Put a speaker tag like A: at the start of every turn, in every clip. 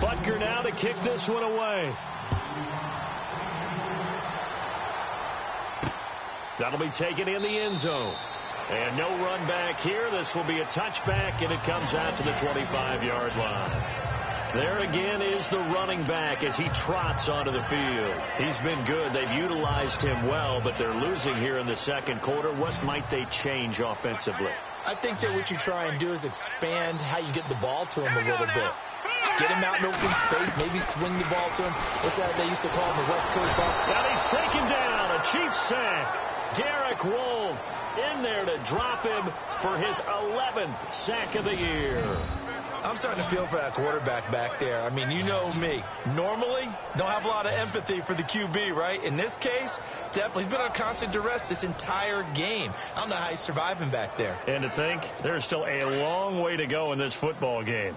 A: Butker now to kick this one away. That'll be taken in the end zone. And no run back here. This will be a touchback, and it comes out to the 25-yard line. There again is the running back as he trots onto the field. He's been good. They've utilized him well, but they're losing here in the second quarter. What might they change offensively?
B: I think that what you try and do is expand how you get the ball to him a little bit. Get him out in open space, maybe swing the ball to him. What's that they used to call him, the West Coast ball?
A: Now he's taken down, a cheap sack. Derek Wolfe in there to drop him for his 11th sack of the year.
B: I'm starting to feel for that quarterback back there. I mean, you know me. Normally, don't have a lot of empathy for the QB, right? In this case, definitely. He's been on constant duress this entire game. I don't know how he's surviving back there.
A: And to think, there's still a long way to go in this football game.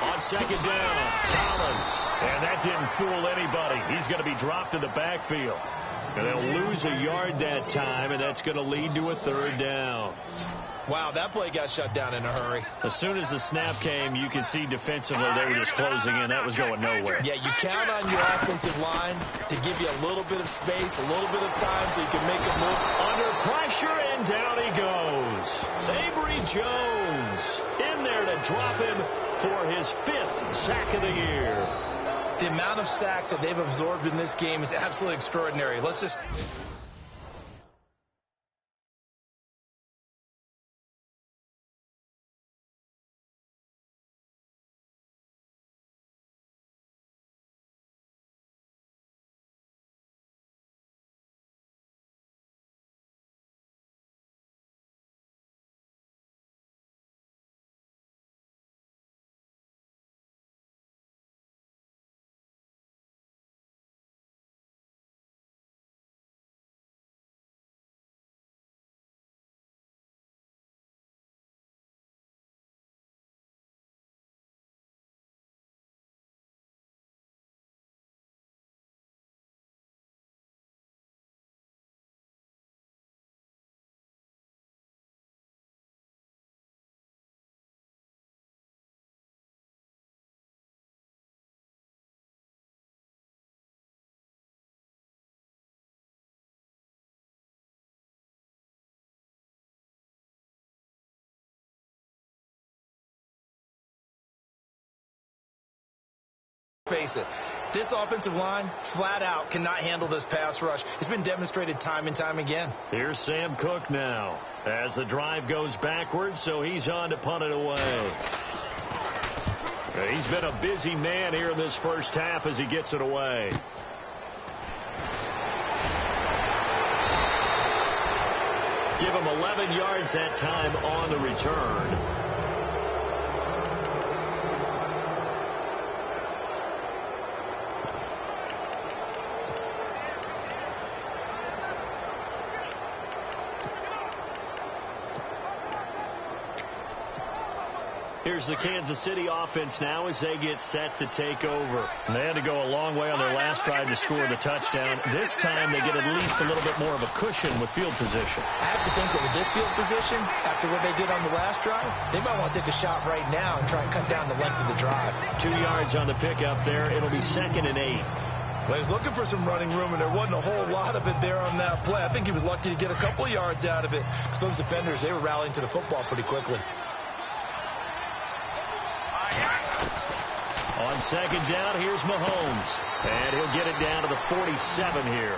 A: On second down, Collins. And that didn't fool anybody. He's going to be dropped in the backfield. And they'll lose a yard that time, and that's going to lead to a third down.
B: Wow, that play got shut down in a hurry.
A: As soon as the snap came, you could see defensively they were just closing in. That was going nowhere.
B: Yeah, you count on your offensive line to give you a little bit of space, a little bit of time so you can make a move.
A: Under pressure, and down he goes. Avery Jones in there to drop him for his 5th sack of the year.
B: The amount of sacks that they've absorbed in this game is absolutely extraordinary. Let's just... Face it, this offensive line, flat out, cannot handle this pass rush. It's been demonstrated time and time again.
A: Here's Sam Cook now as the drive goes backwards, so he's on to punt it away. He's been a busy man here in this first half as he gets it away. Give him 11 yards that time on the return. Here's the Kansas City offense now as they get set to take over. And they had to go a long way on their last drive to score the touchdown. This time they get at least a little bit more of a cushion with field position.
B: I have to think that with this field position, after what they did on the last drive, they might want to take a shot right now and try and cut down the length of the drive.
A: 2 yards on the pickup there. It'll be 2nd and 8.
B: Well, he was looking for some running room, and there wasn't a whole lot of it there on that play. I think he was lucky to get a couple of yards out of it because those defenders, they were rallying to the football pretty quickly.
A: On second down, here's Mahomes. And he'll get it down to the 47 here.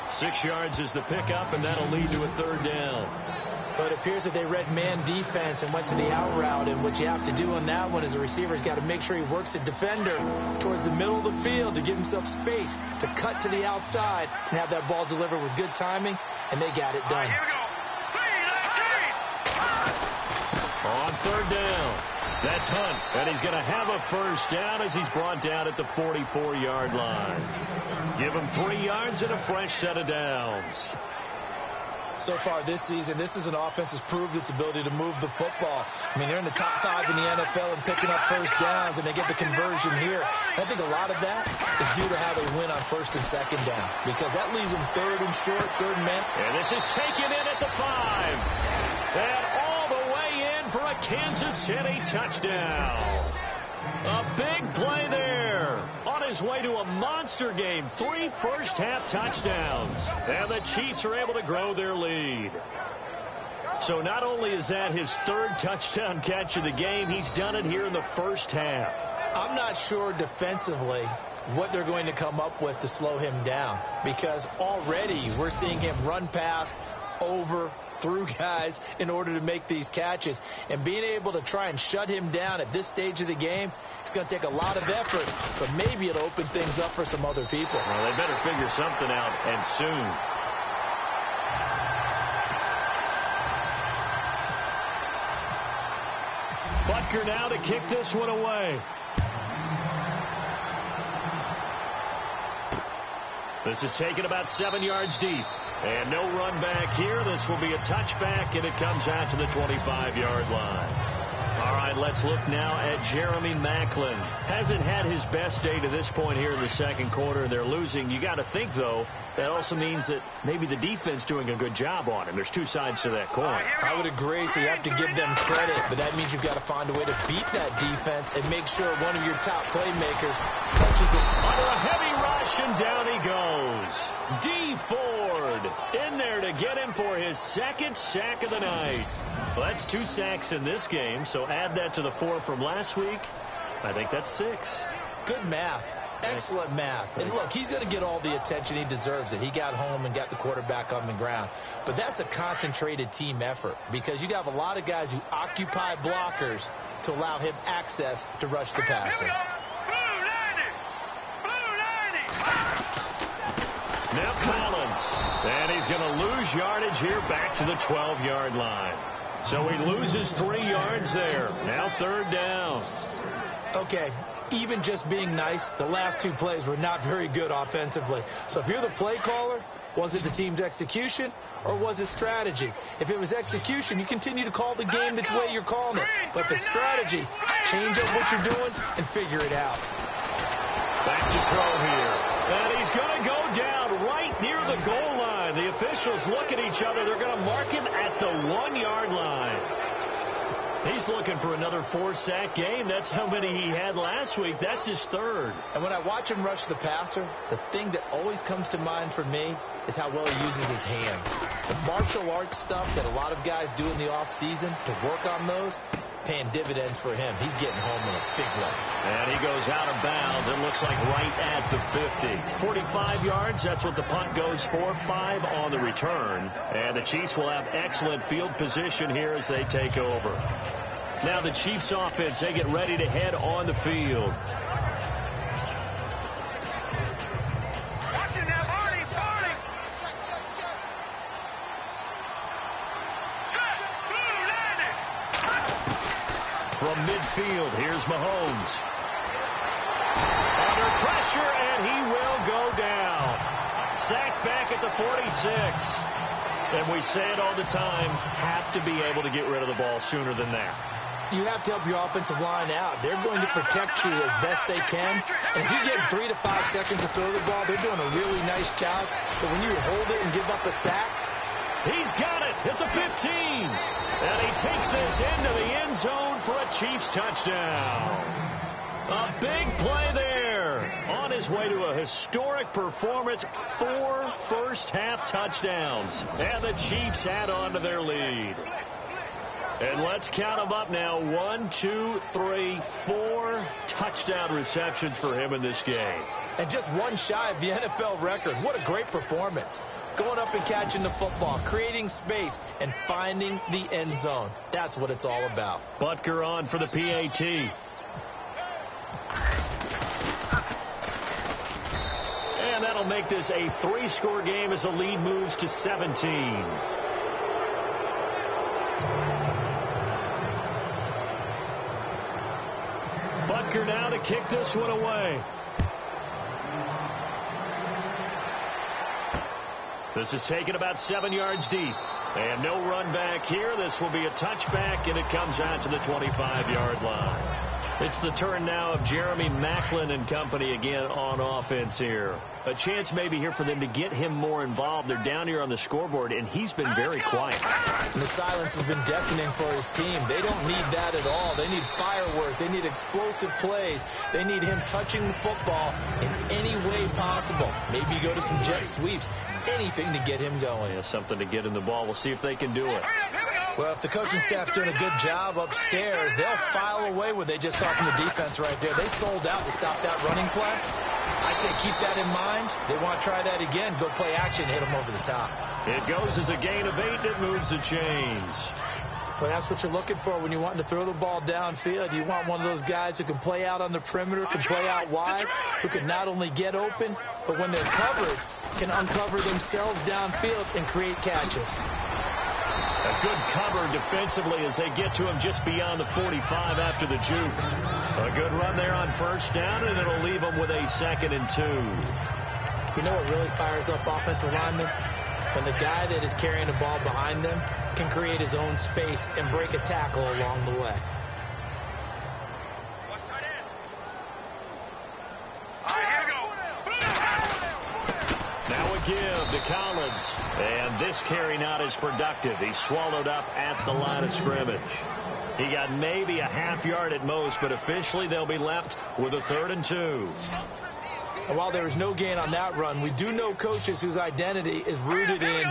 A: 6 yards is the pickup, and that'll lead to a third down.
B: But it appears that they read man defense and went to the out route. And what you have to do on that one is the receiver's got to make sure he works the defender towards the middle of the field to give himself space to cut to the outside and have that ball delivered with good timing. And they got it done.
A: On third down. That's Hunt, and he's going to have a first down as he's brought down at the 44-yard line. Give him 3 yards and a fresh set of downs.
B: So far this season, this is an offense that's proved its ability to move the football. I mean, they're in the top 5 in the NFL and picking up first downs, and they get the conversion here. I think a lot of that is due to how they win on first and second down, because that leaves them third and short, third man.
A: And this is taken in at the 5. And all the way in in for a Kansas City touchdown. A big play there. On his way to a monster game. 3 first-half touchdowns. And the Chiefs are able to grow their lead. So not only is that his 3rd touchdown catch of the game, he's done it here in the first half.
B: I'm not sure defensively what they're going to come up with to slow him down, because already we're seeing him run past, over, through guys in order to make these catches. And being able to try and shut him down at this stage of the game, it's going to take a lot of effort. So maybe it'll open things up for some other people.
A: Well, they better figure something out, and soon. Butker now to kick this one away. This is taken about 7 yards deep. And no run back here. This will be a touchback, and it comes out to the 25-yard line. All right, let's look now at Jeremy Maclin. Hasn't had his best day to this point here in the second quarter. They're losing. You got to think, though, that also means that maybe the defense doing a good job on him. There's 2 sides to that coin.
B: I would agree, so you have to give them credit, but that means you've got to find a way to beat that defense and make sure one of your top playmakers touches it.
A: Under a heavy rush, and down he goes. D. Ford in there to get him for his 2nd sack of the night. Well, that's 2 sacks in this game, so add that to the 4 from last week. I think that's 6.
B: Good math. Excellent math. And look, he's going to get all the attention. He deserves it. He got home and got the quarterback on the ground. But that's a concentrated team effort, because you have a lot of guys who occupy blockers to allow him access to rush the passer.
A: Now Collins. And he's going to lose yardage here back to the 12-yard line. So he loses 3 yards there. Now 3rd down.
B: Okay, even just being nice, the last 2 plays were not very good offensively. So if you're the play caller, was it the team's execution or was it strategy? If it was execution, you continue to call the game that's way you're calling it. But if it's strategy, change up what you're doing and figure it out.
A: Back to throw here. And he's going to go down right near the goal line. The officials look at each other. They're going to mark him at the 1-yard line. He's looking for another 4-sack game. That's how many he had last week. That's his 3rd.
B: And when I watch him rush the passer, the thing that always comes to mind for me is how well he uses his hands. The martial arts stuff that a lot of guys do in the offseason to work on those, paying dividends for him. He's getting home in a big way.
A: And he goes out of bounds. It looks like right at the 50. 45 yards, that's what the punt goes for. 5 on the return. And the Chiefs will have excellent field position here as they take over. Now the Chiefs offense, they get ready to head on the field. From midfield, here's Mahomes. Under pressure, and he will go down. Sacked back at the 46. And we say it all the time, have to be able to get rid of the ball sooner than that.
B: You have to help your offensive line out. They're going to protect you as best they can. And if you get 3 to 5 seconds to throw the ball, they're doing a really nice job. But when you hold it and give up a sack,
A: he's got it at the 15. And he takes this into the end zone for a Chiefs touchdown. A big play there. On his way to a historic performance, 4 first-half touchdowns. And the Chiefs add on to their lead. And let's count them up now. 1, 2, 3, 4 touchdown receptions for him in this game.
B: And just 1 shy of the NFL record. What a great performance. Going up and catching the football, creating space, and finding the end zone. That's what it's all about.
A: Butker on for the PAT. And that'll make this a 3-score game as the lead moves to 17. Butker now to kick this one away. This is taken about 7 yards deep. And no run back here. This will be a touchback, and it comes out to the 25-yard line. It's the turn now of Jeremy Maclin and company again on offense here. A chance maybe here for them to get him more involved. They're down here on the scoreboard, and he's been very quiet.
B: And the silence has been deafening for his team. They don't need that at all. They need fireworks. They need explosive plays. They need him touching the football in any way possible. Maybe go to some jet sweeps. Anything to get him going.
A: Yeah, something to get in the ball. We'll see if they can do it.
B: Well, if the coaching staff's doing a good job upstairs, they'll file away what they just saw from the defense right there. They sold out to stop that running play. I'd say keep that in mind. They want to try that again. Go play action, hit them over the top.
A: It goes as a gain of 8. It moves the chains.
B: Well, that's what you're looking for when you want to throw the ball downfield. You want one of those guys who can play out on the perimeter, can play out wide, who can not only get open, but when they're covered, can uncover themselves downfield and create catches.
A: A good cover defensively as they get to him just beyond the 45 after the juke. A good run there on first down, and it'll leave them with a 2nd and 2.
B: You know what really fires up offensive linemen? When the guy that is carrying the ball behind them can create his own space and break a tackle along the way.
A: Now a give to Collins. And this carry not as productive. He's swallowed up at the line of scrimmage. He got maybe a half yard at most, but officially they'll be left with a 3rd and 2.
B: And while there was no gain on that run, we do know coaches whose identity is rooted in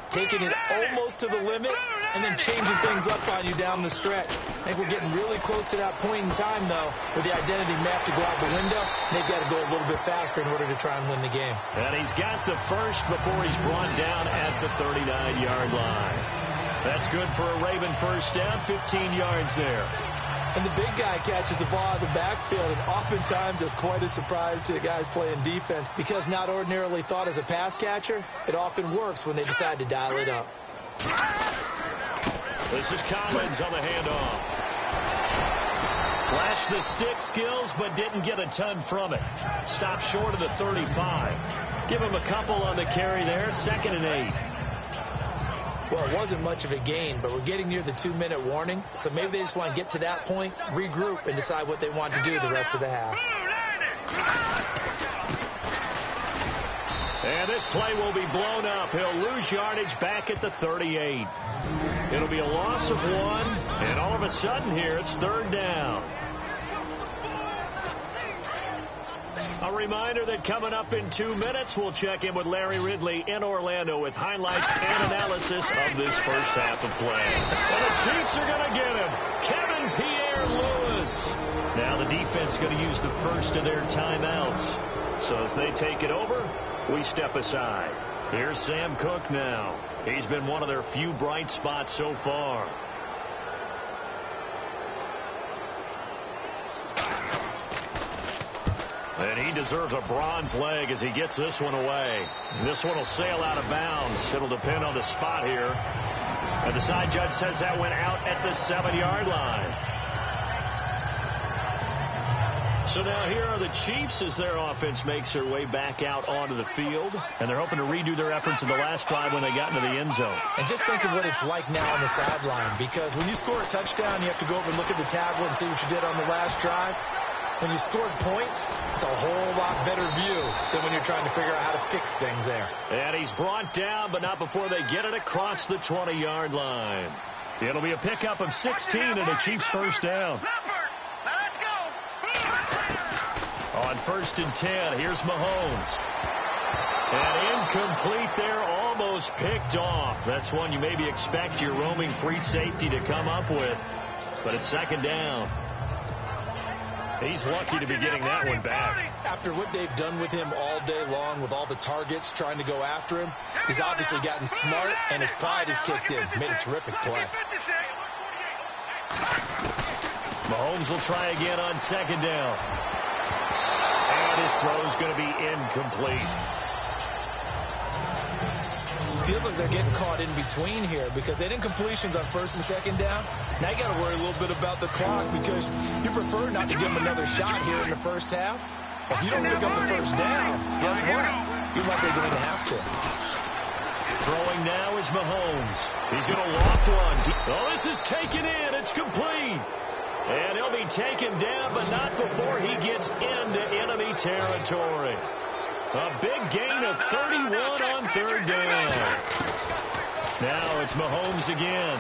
B: taking it almost to the limit and then changing things up on you down the stretch. I think we're getting really close to that point in time, though, where the identity may have to go out the window. They've got to go a little bit faster in order to try and win the game.
A: And he's got the first before he's brought down at the 39-yard line. That's good for a Raven first down, 15 yards there.
B: And the big guy catches the ball out of the backfield, and oftentimes it's quite a surprise to the guys playing defense because not ordinarily thought as a pass catcher, it often works when they decide to dial it up.
A: This is Collins on the handoff. Flashed the stick skills, but didn't get a ton from it. Stopped short of the 35. Give him a couple on the carry there, 2nd and 8.
B: Well, it wasn't much of a gain, but we're getting near the 2-minute warning, so maybe they just want to get to that point, regroup, and decide what they want to do the rest of the half.
A: And this play will be blown up. He'll lose yardage back at the 38. It'll be a loss of 1, and all of a sudden here it's 3rd down. A reminder that coming up in 2 minutes, we'll check in with Larry Ridley in Orlando with highlights and analysis of this first half of play. And the Chiefs are going to get him. Kevin Pierre-Louis. Now the defense going to use the first of their timeouts. So as they take it over, we step aside. Here's Sam Cook now. He's been one of their few bright spots so far. And he deserves a bronze leg as he gets this one away. This one will sail out of bounds. It'll depend on the spot here. And the side judge says that went out at the 7-yard line. So now here are the Chiefs as their offense makes their way back out onto the field. And they're hoping to redo their efforts in the last drive when they got into the end zone.
B: And just think of what it's like now on the sideline. Because when you score a touchdown, you have to go over and look at the tablet and see what you did on the last drive. When you scored points, it's a whole lot better view than when you're trying to figure out how to fix things there.
A: And he's brought down, but not before they get it across the 20-yard line. It'll be a pickup of 16 and a Chiefs first down. On 1st and 10, here's Mahomes. And incomplete there, almost picked off. That's one you maybe expect your roaming free safety to come up with. But it's 2nd down. He's lucky to be getting that one back.
B: After what they've done with him all day long, with all the targets trying to go after him, he's obviously gotten smart, and his pride has kicked in. Made a terrific play.
A: Mahomes will try again on 2nd down. And his throw is going to be incomplete.
B: Feels like they're getting caught in between here because they didn't completions on 1st and 2nd down. Now you got to worry a little bit about the clock because you prefer not to give them another shot here in the first half. If you don't pick up the first down, guess what? You're likely going to have to.
A: Throwing now is Mahomes. He's going to loft one. Oh, this is taken in. It's complete. And he'll be taken down, but not before he gets into enemy territory. A big gain of 31 on third down. Now it's Mahomes again.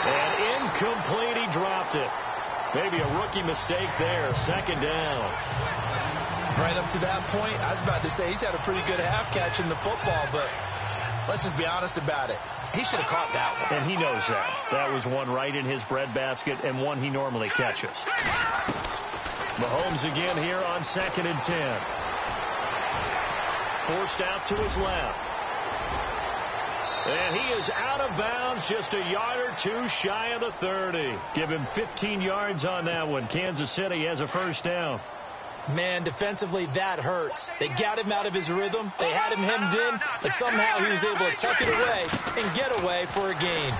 A: And incomplete, he dropped it. Maybe a rookie mistake there, second down.
B: Right up to that point, I was about to say he's had a pretty good half catching the football, but let's just be honest about it. He should have caught that one.
A: And he knows that. That was one right in his breadbasket and one he normally catches. Mahomes again here on 2nd and 10. Forced out to his left. And he is out of bounds, just a yard or two shy of the 30. Give him 15 yards on that one. Kansas City has a first down.
B: Man, defensively, that hurts. They got him out of his rhythm. They had him hemmed in, but somehow he was able to tuck it away and get away for a gain.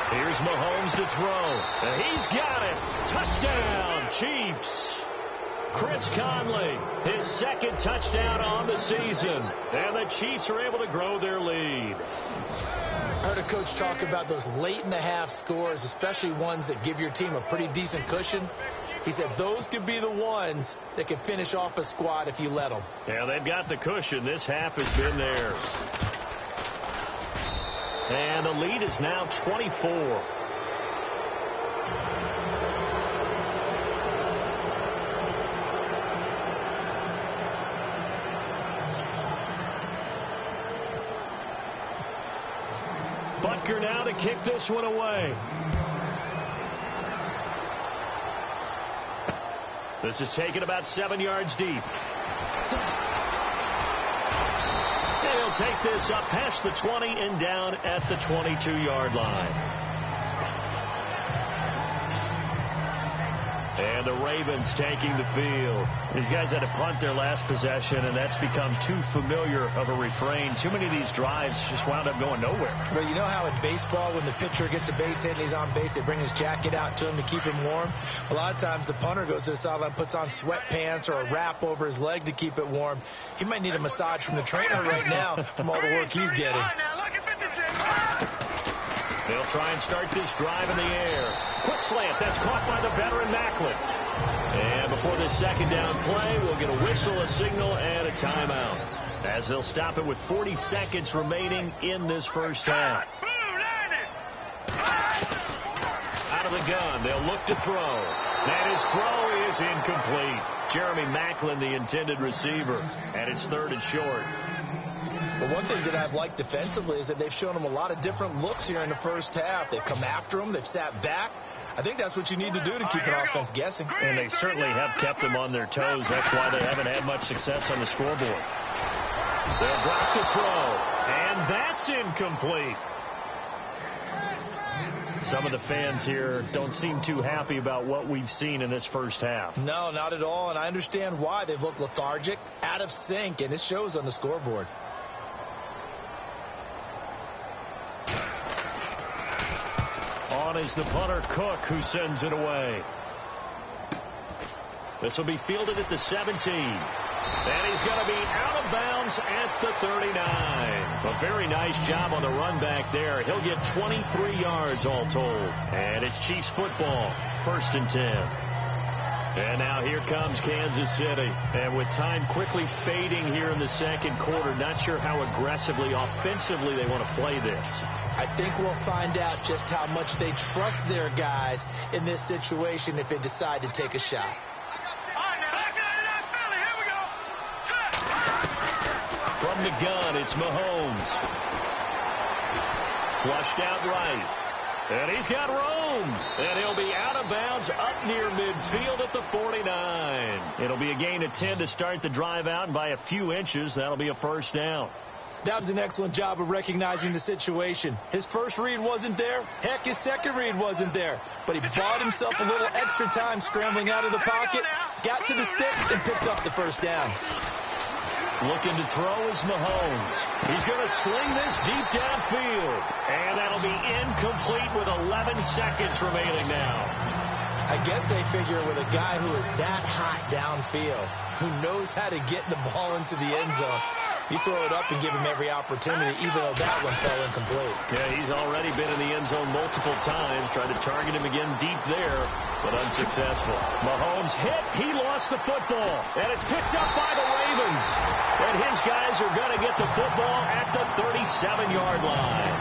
A: Here's Mahomes to throw. And he's got it. Touchdown, Chiefs. Chris Conley, his second touchdown on the season. And the Chiefs are able to grow their lead.
B: I heard a coach talk about those late-in-the-half scores, especially ones that give your team a pretty decent cushion. He said those could be the ones that can finish off a squad if you let them.
A: Yeah, they've got the cushion. This half has been theirs. And the lead is now 24. Butker now to kick this one away. This is taken about 7 yards deep. They'll take this up past the 20 and down at the 22-yard line. And the Ravens taking the field. These guys had to punt their last possession, and that's become too familiar of a refrain. Too many of these drives just wound up going nowhere.
B: But you know how in baseball, when the pitcher gets a base hit and he's on base, they bring his jacket out to him to keep him warm? A lot of times the punter goes to the sideline, puts on sweatpants or a wrap over his leg to keep it warm. He might need a massage from the trainer right now from all the work he's getting.
A: They'll try and start this drive in the air. Quick slant. That's caught by the veteran Macklin. And before this second down play, we'll get a whistle, a signal, and a timeout, as they'll stop it with 40 seconds remaining in this first half. Out of the gun. They'll look to throw. And his throw is incomplete. Jeremy Macklin, the intended receiver. And it's 3rd and short.
B: But one thing that I've liked defensively is that they've shown them a lot of different looks here in the first half. They've come after them. They've sat back. I think that's what you need to do to keep an offense guessing.
A: And they certainly have kept them on their toes. That's why they haven't had much success on the scoreboard. They'll drop the throw. And that's incomplete. Some of the fans here don't seem too happy about what we've seen in this first half.
B: No, not at all. And I understand why. They've looked lethargic, out of sync, and it shows on the scoreboard.
A: On is the punter, Cook, who sends it away. This will be fielded at the 17. And he's going to be out of bounds at the 39. A very nice job on the run back there. He'll get 23 yards all told. And it's Chiefs football, 1st and 10. And now here comes Kansas City. And with time quickly fading here in the second quarter, not sure how aggressively, offensively they want to play this.
B: I think we'll find out just how much they trust their guys in this situation if they decide to take a shot.
A: From the gun, it's Mahomes. Flushed out right. And he's got room. And he'll be out of bounds up near midfield at the 49. It'll be a gain of 10 to start the drive out, and by a few inches, that'll be a first down.
B: That was an excellent job of recognizing the situation. His first read wasn't there. Heck, his second read wasn't there. But he bought himself a little extra time scrambling out of the pocket, got to the sticks, and picked up the first down.
A: Looking to throw is Mahomes. He's going to sling this deep downfield. And that'll be incomplete with 11 seconds remaining now.
B: I guess they figure with a guy who is that hot downfield, who knows how to get the ball into the end zone, You throw it up and give him every opportunity, even though that one fell incomplete.
A: Yeah, he's already been in the end zone multiple times, tried to target him again deep there, but unsuccessful. Mahomes hit. He lost the football, and it's picked up by the Ravens. And his guys are going to get the football at the 37-yard line.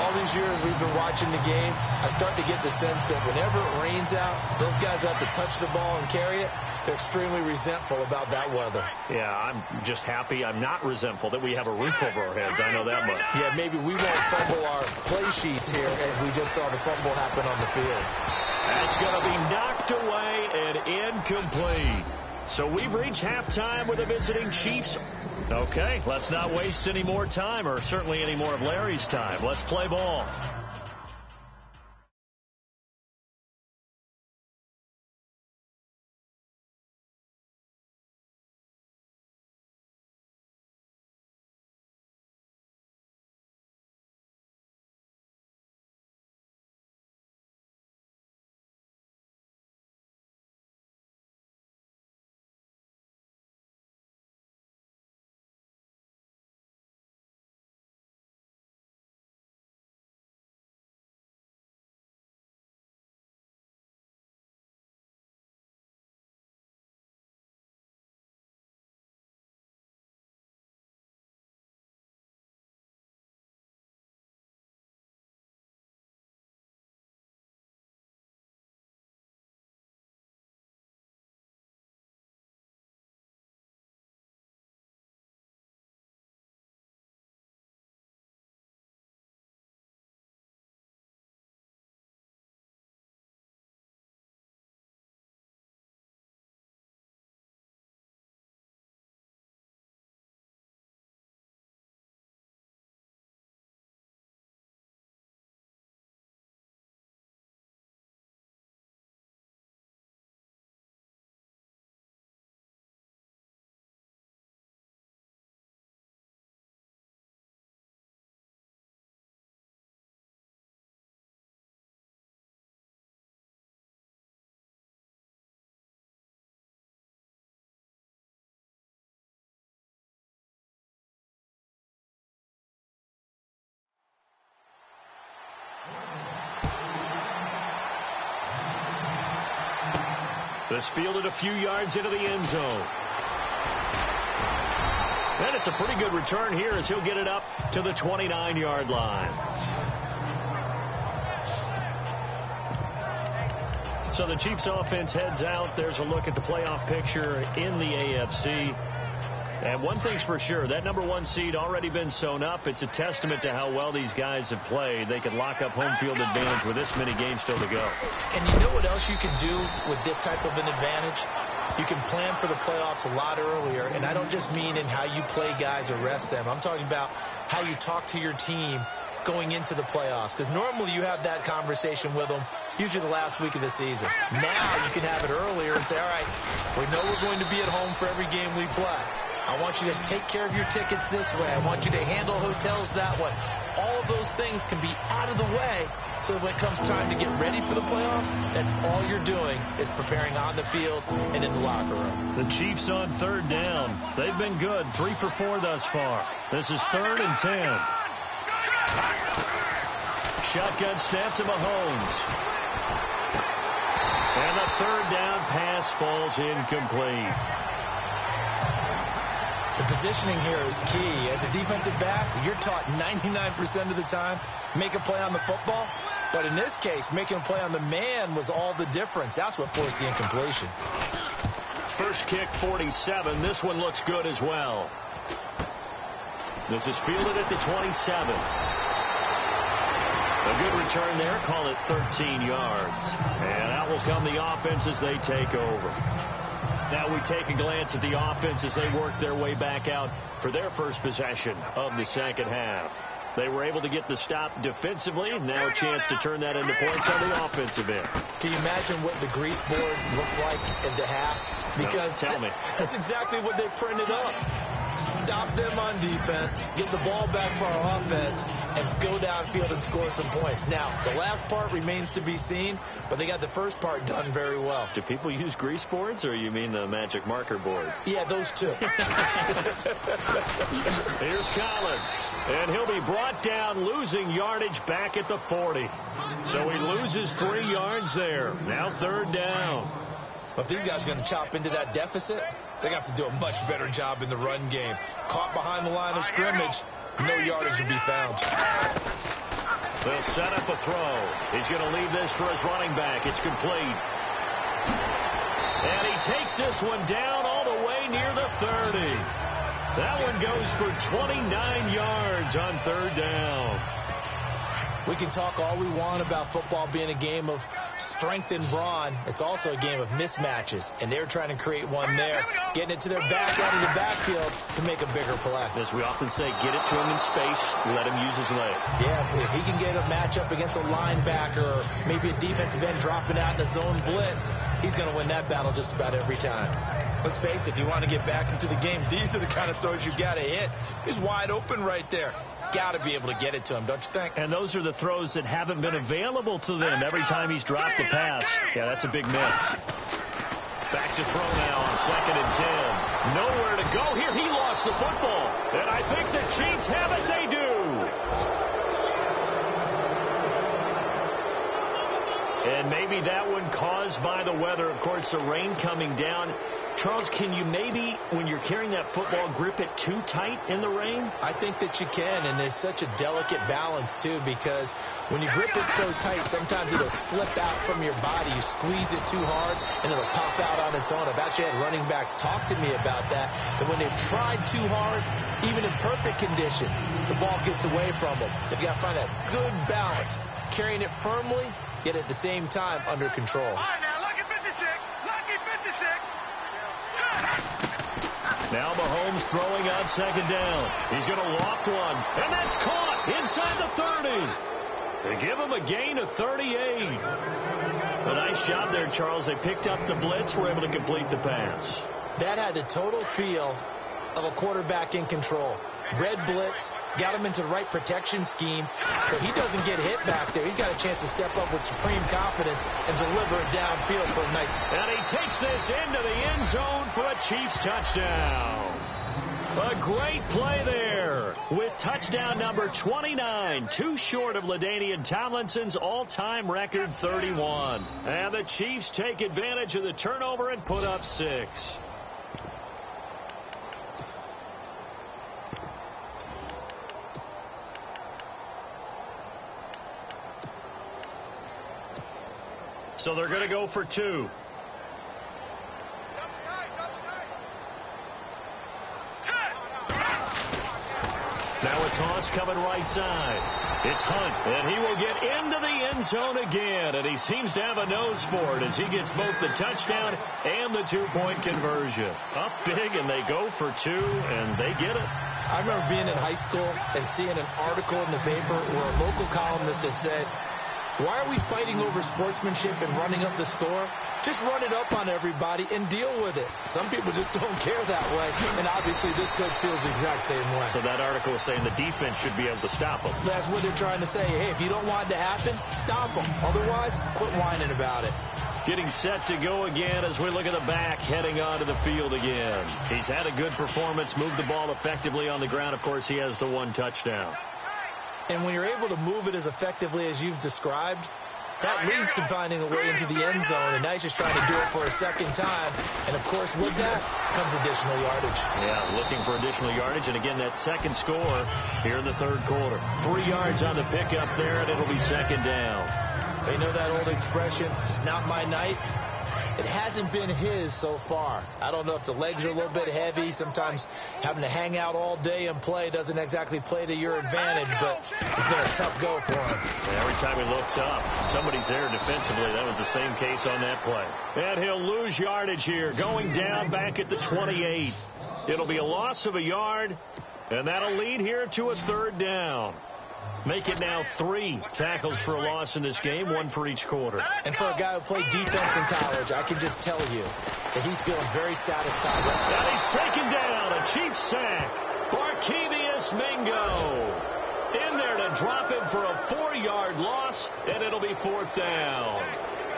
B: All these years we've been watching the game, I start to get the sense that whenever it rains out, those guys have to touch the ball and carry it. They're extremely resentful about that weather.
A: Yeah, I'm just happy I'm not resentful that we have a roof over our heads. I know that much.
B: Yeah, maybe we won't fumble our play sheets here as we just saw the fumble happen on the field.
A: That's going to be knocked away and incomplete. So we've reached halftime with the visiting Chiefs. Okay, let's not waste any more time, or certainly any more of Larry's time. Let's play ball. This fielded a few yards into the end zone. And it's a pretty good return here as he'll get it up to the 29-yard line. So the Chiefs offense heads out. There's a look at the playoff picture in the AFC. And one thing's for sure, that number one seed already been sewn up. It's a testament to how well these guys have played. They can lock up home field advantage with this many games still to go.
B: And you know what else you can do with this type of an advantage? You can plan for the playoffs a lot earlier, and I don't just mean in how you play guys or rest them. I'm talking about how you talk to your team going into the playoffs, because normally you have that conversation with them usually the last week of the season. Now you can have it earlier and say, all right, we know we're going to be at home for every game we play. I want you to take care of your tickets this way. I want you to handle hotels that way. All of those things can be out of the way so that when it comes time to get ready for the playoffs, that's all you're doing is preparing on the field and in the locker room.
A: The Chiefs on third down. They've been good, 3 for 4 thus far. This is 3rd and 10. Shotgun snap to Mahomes. And the third down pass falls incomplete.
B: The positioning here is key. As a defensive back, you're taught 99% of the time, make a play on the football. But in this case, making a play on the man was all the difference. That's what forced the incompletion.
A: First kick, 47. This one looks good as well. This is fielded at the 27. A good return there. Call it 13 yards. And out will come the offense as they take over. Now we take a glance at the offense as they work their way back out for their first possession of the second half. They were able to get the stop defensively. Now a chance to turn that into points on the offensive end.
B: Can you imagine what the grease board looks like at the half? Because
A: no, tell me.
B: That's exactly what they printed up. stop them on defense, get the ball back for our offense, and go downfield and score some points. Now, the last part remains to be seen, but they got the first part done very well.
A: Do people use grease boards, or you mean the magic marker board?
B: Yeah, those two.
A: Here's Collins, and he'll be brought down, losing yardage back at the 40. So he loses 3 yards there. Now 3rd down.
B: But if these guys are going to chop into that deficit, they got to do a much better job in the run game. Caught behind the line of scrimmage, no yardage will be found.
A: They'll set up a throw. He's going to leave this for his running back. It's complete. And he takes this one down all the way near the 30. That one goes for 29 yards on 3rd down.
B: We can talk all we want about football being a game of strength and brawn. It's also a game of mismatches, and they're trying to create one there, getting it to their back out of the backfield to make a bigger play.
A: As we often say, get it to him in space, let him use his leg.
B: Yeah, if he can get a matchup against a linebacker or maybe a defensive end dropping out in a zone blitz, he's going to win that battle just about every time. Let's face it, if you want to get back into the game, these are the kind of throws you got to hit. He's wide open right there. Got to be able to get it to him, don't you think?
A: And those are the throws that haven't been available to them every time he's dropped the pass. Yeah, that's a big miss. Back to throw now on 2nd and 10. Nowhere to go here. He lost the football. And I think the Chiefs have it. They do. And maybe that one caused by the weather. Of course, the rain coming down. Charles, can you maybe, when you're carrying that football, grip it too tight in the rain?
B: I think that you can, and it's such a delicate balance, too, because when you grip it so tight, sometimes it'll slip out from your body. You squeeze it too hard, and it'll pop out on its own. I've actually had running backs talk to me about that when they've tried too hard, even in perfect conditions, the ball gets away from them. They've got to find that good balance, carrying it firmly, yet at the same time under control.
C: All right, now, lucky 56. Lucky 56.
A: Now Mahomes throwing on 2nd down. He's going to loft one, and that's caught inside the 30. They give him a gain of 38. A nice job there, Charles. They picked up the blitz, were able to complete the pass.
B: That had the total feel of a quarterback in control. Red blitz, got him into the right protection scheme, so he doesn't get hit back there. He's got a chance to step up with supreme confidence and deliver it downfield for a nice.
A: And he takes this into the end zone for a Chiefs touchdown. A great play there with touchdown number 29, too short of LaDainian Tomlinson's all-time record 31. And the Chiefs take advantage of the turnover and put up 6. So they're going to go for 2. Now a toss coming right side. It's Hunt, and he will get into the end zone again, and he seems to have a nose for it as he gets both the touchdown and the 2-point conversion. Up big, and they go for 2, and they get it.
B: I remember being in high school and seeing an article in the paper where a local columnist had said, why are we fighting over sportsmanship and running up the score? Just run it up on everybody and deal with it. Some people just don't care that way, and obviously this coach feels the exact same way.
A: So that article was saying the defense should be able to stop them.
B: That's what they're trying to say. Hey, if you don't want it to happen, stop them. Otherwise, quit whining about it.
A: Getting set to go again as we look at the back, heading onto the field again. He's had a good performance, moved the ball effectively on the ground. Of course, he has the 1 touchdown.
B: And when you're able to move it as effectively as you've described, that leads to finding a way into the end zone, and now he's just trying to do it for a second time. And, of course, with that comes additional yardage.
A: Yeah, looking for additional yardage. And, again, that second score here in the 3rd quarter. 3 yards on the pickup there, and it'll be 2nd down.
B: They know that old expression, it's not my night. It hasn't been his so far. I don't know if the legs are a little bit heavy. Sometimes having to hang out all day and play doesn't exactly play to your advantage, but it's been a tough go for him.
A: And every time he looks up, somebody's there defensively. That was the same case on that play. And he'll lose yardage here, going down back at the 28. It'll be a loss of a yard, and that'll lead here to a 3rd down. Make it now 3 tackles for a loss in this game, 1 for each quarter.
B: And for a guy who played defense in college, I can just tell you that he's feeling very satisfied right now.
A: And he's taken down. A Chiefs sack. Barkevious Mingo in there to drop him for a 4-yard loss, and it'll be 4th down.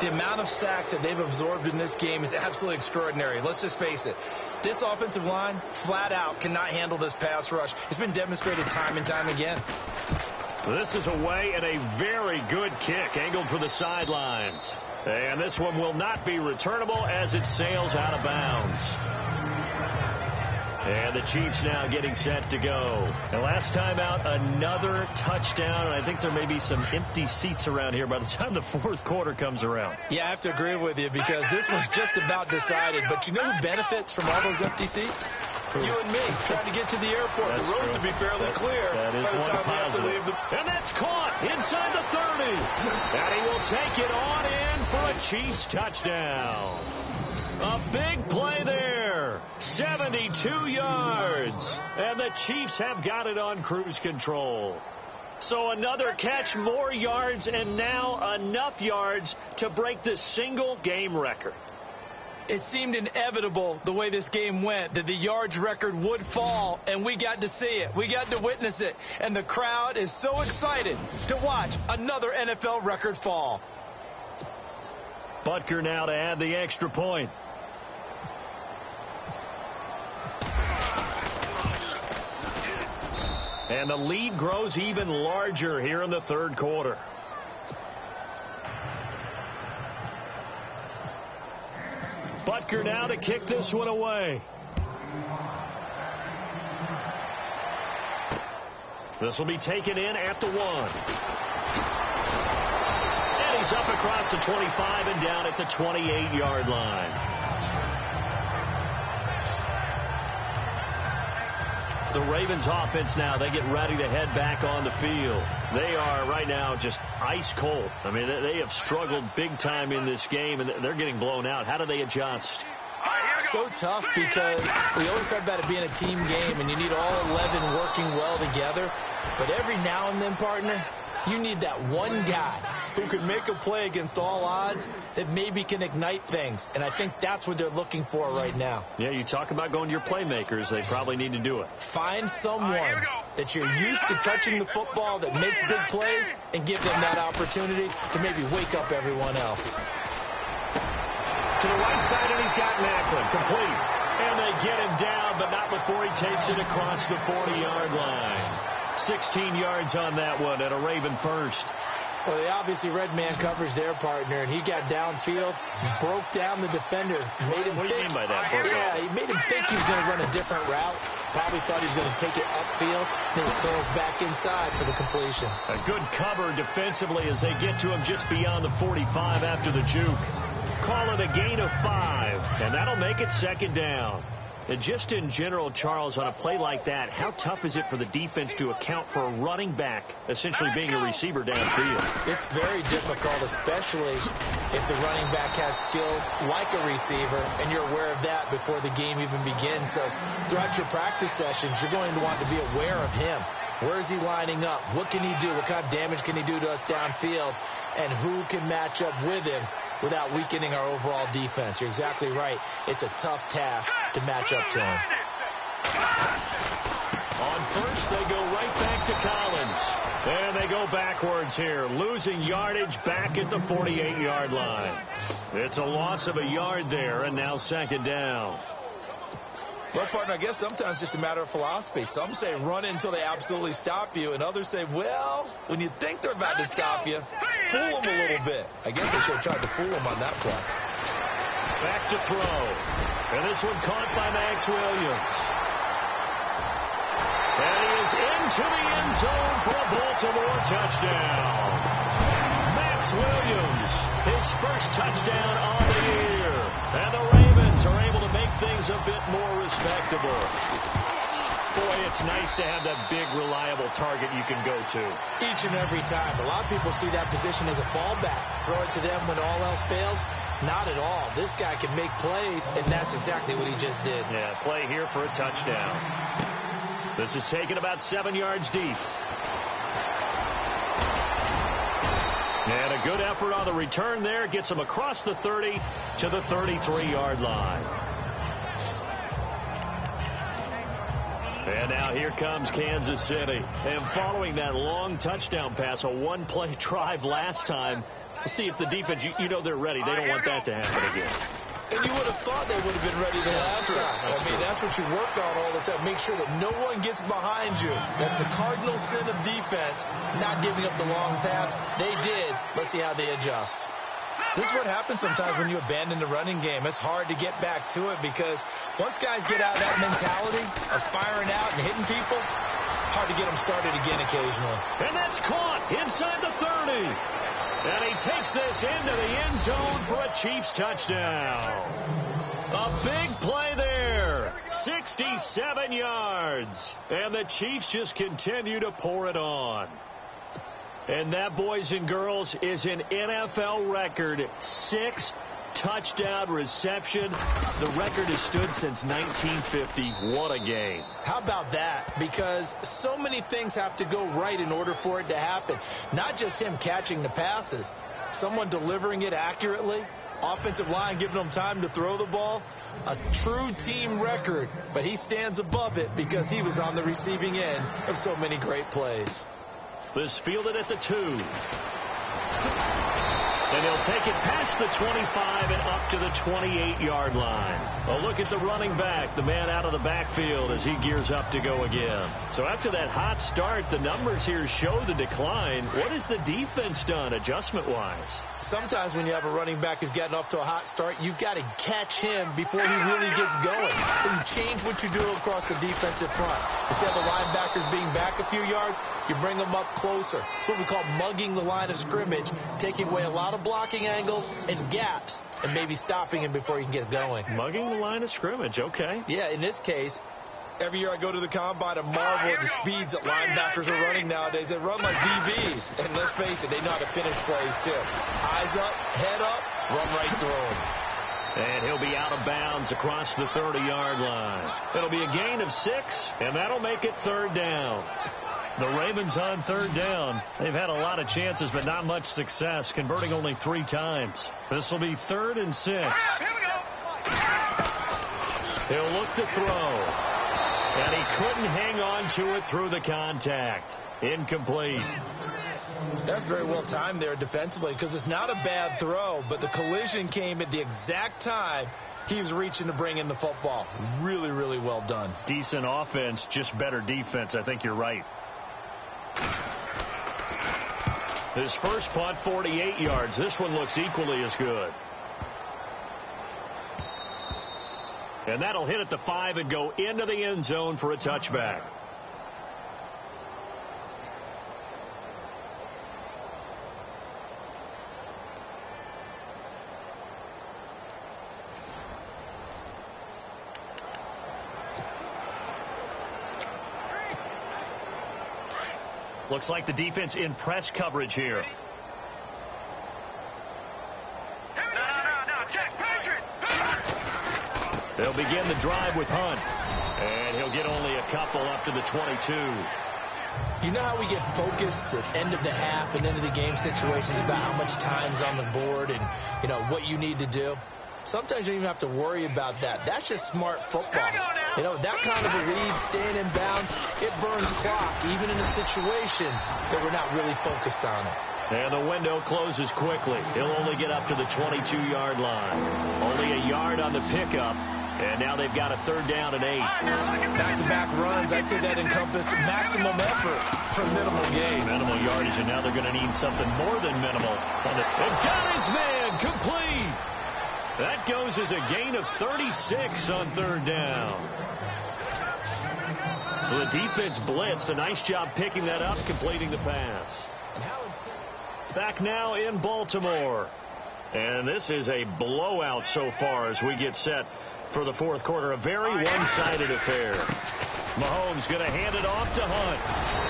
B: The amount of sacks that they've absorbed in this game is absolutely extraordinary. Let's just face it. This offensive line, flat out, cannot handle this pass rush. It's been demonstrated time and time again.
A: This is away and a very good kick angled for the sidelines. And this one will not be returnable as it sails out of bounds. And the Chiefs now getting set to go. And last time out, another touchdown. And I think there may be some empty seats around here by the time the 4th quarter comes around.
B: Yeah, I have to agree with you because this was just about decided. But you know who benefits from all those empty seats? You and me, trying to get to the airport.
A: That's
B: the roads
A: true.
B: would be fairly clear
A: that is
B: by the
A: one
B: time we have to
A: positive.
B: leave.
A: And that's caught inside the 30. And he will take it on in for a Chiefs touchdown. A big play there. 72 yards. And the Chiefs have got it on cruise control. So another catch, more yards, and now enough yards to break the single game record.
B: It seemed inevitable the way this game went that the yards record would fall, and we got to see it. We got to witness it, and the crowd is so excited to watch another NFL record fall.
A: Butker now to add the extra point. And the lead grows even larger here in the 3rd quarter. Butker now to kick this one away. This will be taken in at the 1. And he's up across the 25 and down at the 28-yard line. The Ravens offense now, they get ready to head back on the field. They are right now just ice cold. I mean, they have struggled big time in this game, and they're getting blown out. How do they adjust?
B: So tough because we always talk about it being a team game, and you need all 11 working well together. But every now and then, partner, you need that one guy who can make a play against all odds that maybe can ignite things. And I think that's what they're looking for right now.
A: Yeah, you talk about going to your playmakers. They probably need to do it.
B: Find someone that you're used to touching the football that makes big plays and give them that opportunity to maybe wake up everyone else.
A: To the right side, and he's got Macklin. Complete. And they get him down, but not before he takes it across the 40-yard line. 16 yards on that one and a Raven first.
B: Well, they obviously red man coverage their partner, and he got downfield, broke down the defender, made him
A: What do you mean by that?
B: Yeah, he made him think he was going to run a different route. Probably thought he was going to take it upfield. Then he throws back inside for the completion.
A: A good cover defensively as they get to him just beyond the 45 after the juke. Call it a gain of 5, and that'll make it 2nd down. And just in general, Charles, on a play like that, how tough is it for the defense to account for a running back essentially being a receiver downfield?
B: It's very difficult, especially if the running back has skills like a receiver, and you're aware of that before the game even begins. So throughout your practice sessions, you're going to want to be aware of him. Where is he lining up? What can he do? What kind of damage can he do to us downfield? And who can match up with him without weakening our overall defense? You're exactly right. It's a tough task to match up to him.
A: On first, they go right back to Collins. And they go backwards here, losing yardage back at the 48-yard line. It's a loss of a yard there, and now 2nd down.
B: Well, partner, I guess sometimes it's just a matter of philosophy. Some say run until they absolutely stop you, and others say, well, when you think they're about to stop you, fool them a little bit. I guess they should have tried to fool them on that play.
A: Back to throw. And this one caught by Max Williams. And he is into the end zone for a Baltimore touchdown. Max Williams, his first touchdown on the year. And the Ravens are able to make things a bit more respectable. Boy, it's nice to have that big, reliable target you can go to.
B: Each and every time. A lot of people see that position as a fallback. Throw it to them when all else fails. Not at all. This guy can make plays, and that's exactly what he just did.
A: Yeah, play here for a touchdown. This is taken about 7 yards deep. And a good effort on the return there. Gets him across the 30 to the 33-yard line. And now here comes Kansas City. And following that long touchdown pass, a one-play drive last time, see if the defense, you know they're ready. They don't want that to happen again.
B: And you would have thought they would have been ready the last time. That's what you work on all the time. Make sure that no one gets behind you. That's the cardinal sin of defense, not giving up the long pass. They did. Let's see how they adjust. This is what happens sometimes when you abandon the running game. It's hard to get back to it because once guys get out of that mentality of firing out and hitting people, hard to get them started again occasionally.
A: And that's caught inside the 30. And he takes this into the end zone for a Chiefs touchdown. A big play there. 67 yards. And the Chiefs just continue to pour it on. And that, boys and girls, is an NFL record 6 touchdown reception. The record has stood since 1950. What a game.
B: How about that? Because so many things have to go right in order for it to happen. Not just him catching the passes, someone delivering it accurately, offensive line giving them time to throw the ball. A true team record, but he stands above it because he was on the receiving end of so many great plays.
A: This fielded at the 2. And he'll take it past the 25 and up to the 28-yard line. A look at the running back, the man out of the backfield as he gears up to go again. So after that hot start, the numbers here show the decline. What has the defense done adjustment-wise?
B: Sometimes when you have a running back who's gotten off to a hot start, you've got to catch him before he really gets going. So you change what you do across the defensive front. Instead of the linebackers being back a few yards, you bring them up closer. It's what we call mugging the line of scrimmage, taking away a lot of blocking angles and gaps and maybe stopping him before he can get going.
A: Mugging the line of scrimmage, okay.
B: Yeah, in this case, every year I go to the combine and marvel at the speeds that linebackers are running nowadays. They run like DBs. And let's face it, they know how to finish plays too. Eyes up, head up, run right through them.
A: And he'll be out of bounds across the 30-yard line. It'll be a gain of 6, and that'll make it 3rd down. The Ravens on 3rd down. They've had a lot of chances, but not much success, converting only 3 times. This will be 3rd and 6.
C: Here we go.
A: He'll look to throw. And he couldn't hang on to it through the contact. Incomplete.
B: That's very well timed there defensively because it's not a bad throw, but the collision came at the exact time he was reaching to bring in the football. Really, really well done.
A: Decent offense, just better defense. I think you're right. His first punt, 48 yards. This one looks equally as good. And that'll hit at the 5 and go into the end zone for a touchback. Looks like the defense in press coverage here. They'll begin the drive with Hunt. And he'll get only a couple up to the 22.
B: You know how we get focused at end of the half and end of the game situations about how much time's on the board and, you know, what you need to do? Sometimes you don't even have to worry about that. That's just smart football. You know, that kind of a lead, staying in bounds, it burns clock, even in a situation that we're not really focused on it.
A: And the window closes quickly. He'll only get up to the 22-yard line. Only a yard on the pickup. And now they've got a 3rd down and 8.
B: Back-to-back runs, I'd say that encompassed maximum effort for minimal gain.
A: Minimal yardage, and now they're going to need something more than minimal. And got his man complete. That goes as a gain of 36 on 3rd down. So the defense blitzed. A nice job picking that up, completing the pass. Back now in Baltimore. And this is a blowout so far as we get set for the 4th quarter. A very one-sided affair. Mahomes going to hand it off to Hunt.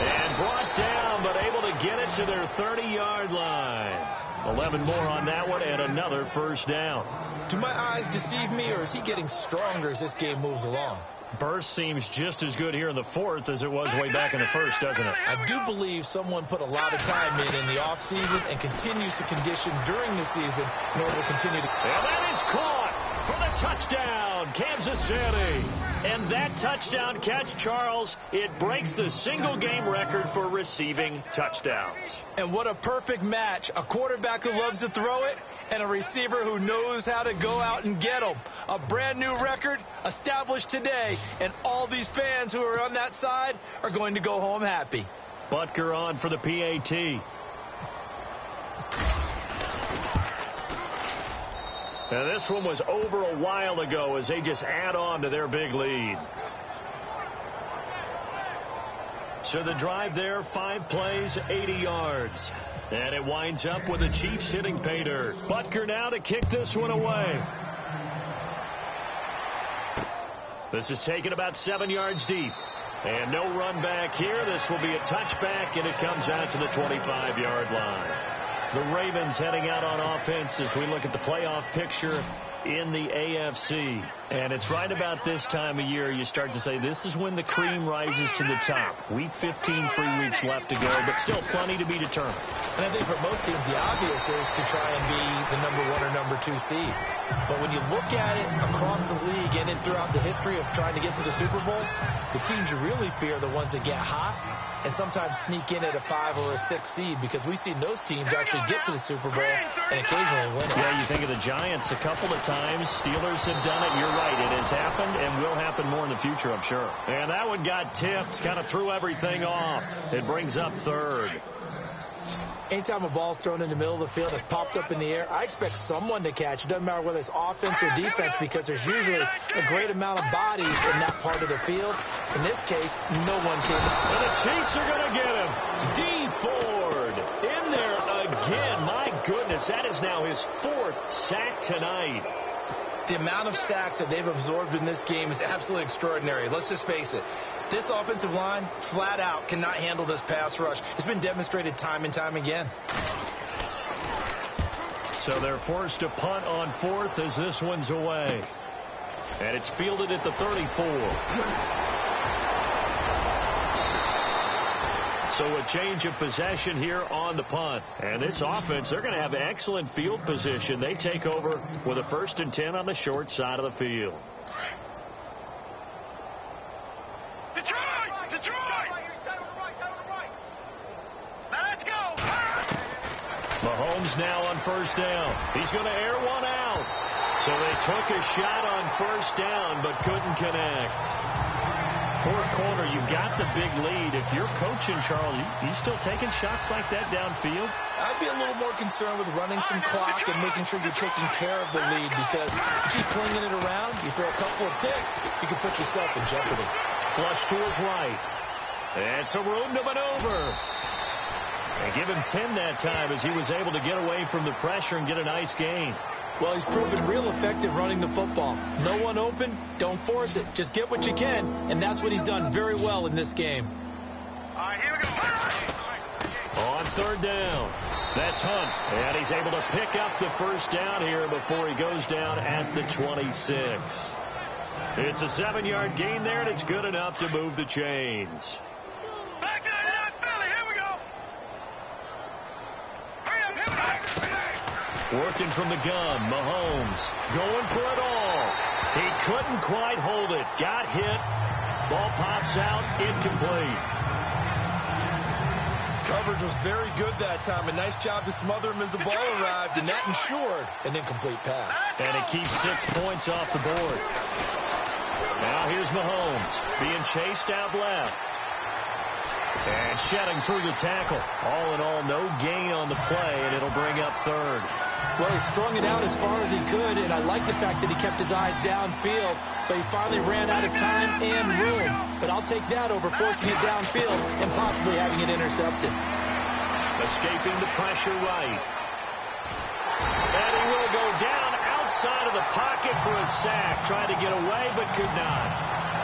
A: And brought down, but able to get it to their 30-yard line. 11 more on that one and another 1st down.
B: Do my eyes deceive me, or is he getting stronger as this game moves along?
A: Burst seems just as good here in the fourth as it was way back in the first, doesn't it?
B: I do believe someone put a lot of time in the offseason and continues to condition during the season in order to continue to...
A: And that is caught for the touchdown, Kansas City. And that touchdown catch, Charles, it breaks the single-game record for receiving touchdowns.
B: And what a perfect match. A quarterback who loves to throw it and a receiver who knows how to go out and get them. A brand new record established today, and all these fans who are on that side are going to go home happy.
A: Butker on for the PAT. Now this one was over a while ago as they just add on to their big lead. So the drive there, 5 plays, 80 yards. And it winds up with the Chiefs hitting pay dirt. Butker now to kick this one away. This is taken about 7 yards deep. And no run back here. This will be a touchback, and it comes out to the 25-yard line. The Ravens heading out on offense as we look at the playoff picture in the AFC. And it's right about this time of year you start to say this is when the cream rises to the top. Week 15, 3 weeks left to go, but still plenty to be determined.
B: And I think for most teams, the obvious is to try and be the number 1 or number 2 seed. But when you look at it across the league and throughout the history of trying to get to the Super Bowl, the teams you really fear are the ones that get hot and sometimes sneak in at a 5 or a 6 seed, because we've seen those teams actually get to the Super Bowl and occasionally win it.
A: Yeah, you think of the Giants a couple of times. Steelers have done it. You're right. It has happened and will happen more in the future, I'm sure. And that one got tipped, kind of threw everything off. It brings up third.
B: Anytime a ball's thrown in the middle of the field that's popped up in the air, I expect someone to catch. It doesn't matter whether it's offense or defense, because there's usually a great amount of bodies in that part of the field. In this case, no one came up.
A: And the Chiefs are going to get him. D. Ford in there again. My goodness, that is now his 4th sack tonight.
B: The amount of sacks that they've absorbed in this game is absolutely extraordinary. Let's just face it. This offensive line, flat out, cannot handle this pass rush. It's been demonstrated time and time again.
A: So they're forced to punt on 4th as this one's away. And it's fielded at the 34. So a change of possession here on the punt. And this offense, they're going to have excellent field position. They take over with a 1st and 10 on the short side of the field. Mahomes now on 1st down. He's going to air one out. So they took a shot on 1st down but couldn't connect. 4th quarter, you've got the big lead. If you're coaching, Charles, you still taking shots like that downfield?
B: I'd be a little more concerned with running some clock and making sure you're taking care of the lead, because you keep flinging it around, you throw a couple of picks, you can put yourself in jeopardy.
A: Flush to his right. And some room to maneuver. And give him 10 that time as he was able to get away from the pressure and get a nice gain.
B: Well, he's proven real effective running the football. No one open, don't force it. Just get what you can, and that's what he's done very well in this game.
C: All right, here we go.
A: On 3rd down, that's Hunt. And he's able to pick up the 1st down here before he goes down at the 26. It's a 7-yard gain there, and it's good enough to move the chains.
C: Back to the Philly. Here we go. Hurry up, here we go.
A: Working from the gun, Mahomes going for it all. He couldn't quite hold it. Got hit. Ball pops out, incomplete.
B: Coverage was very good that time. A nice job to smother him as the ball arrived, and that ensured an incomplete pass.
A: And it keeps 6 points off the board. Now here's Mahomes being chased out left. And shedding through the tackle. All in all, no gain on the play, and it'll bring up 3rd.
B: Well, he strung it out as far as he could, and I like the fact that he kept his eyes downfield, but he finally ran out of time and room. But I'll take that over forcing it downfield and possibly having it intercepted.
A: Escaping the pressure right. And he will go down outside of the pocket for a sack. Tried to get away, but could not.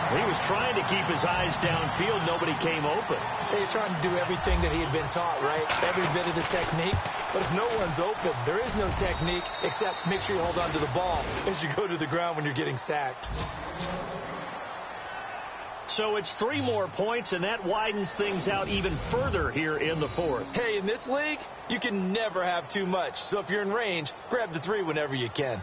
A: He was trying to keep his eyes downfield. Nobody came open.
B: He was trying to do everything that he had been taught, right? Every bit of the technique. But if no one's open, there is no technique except make sure you hold on to the ball as you go to the ground when you're getting sacked.
A: so it's 3 more points, and that widens things out even further here in the fourth.
B: Hey, in this league, you can never have too much. So if you're in range, grab the 3 whenever you can.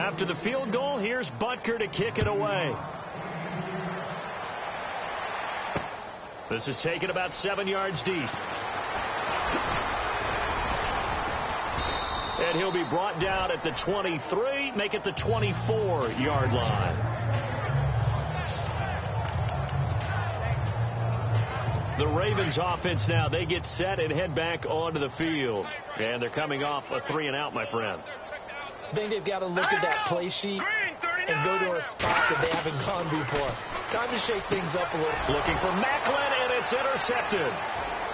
A: After the field goal, here's Butker to kick it away. This is taken about 7 yards deep. And he'll be brought down at the 23, make it the 24-yard line. The Ravens offense now, they get set and head back onto the field. And they're coming off a 3-and-out, my friend.
B: I think they've got to look at that play sheet and go to a spot that they haven't gone before. Time to shake things up a little.
A: Looking for Macklin, and it's intercepted.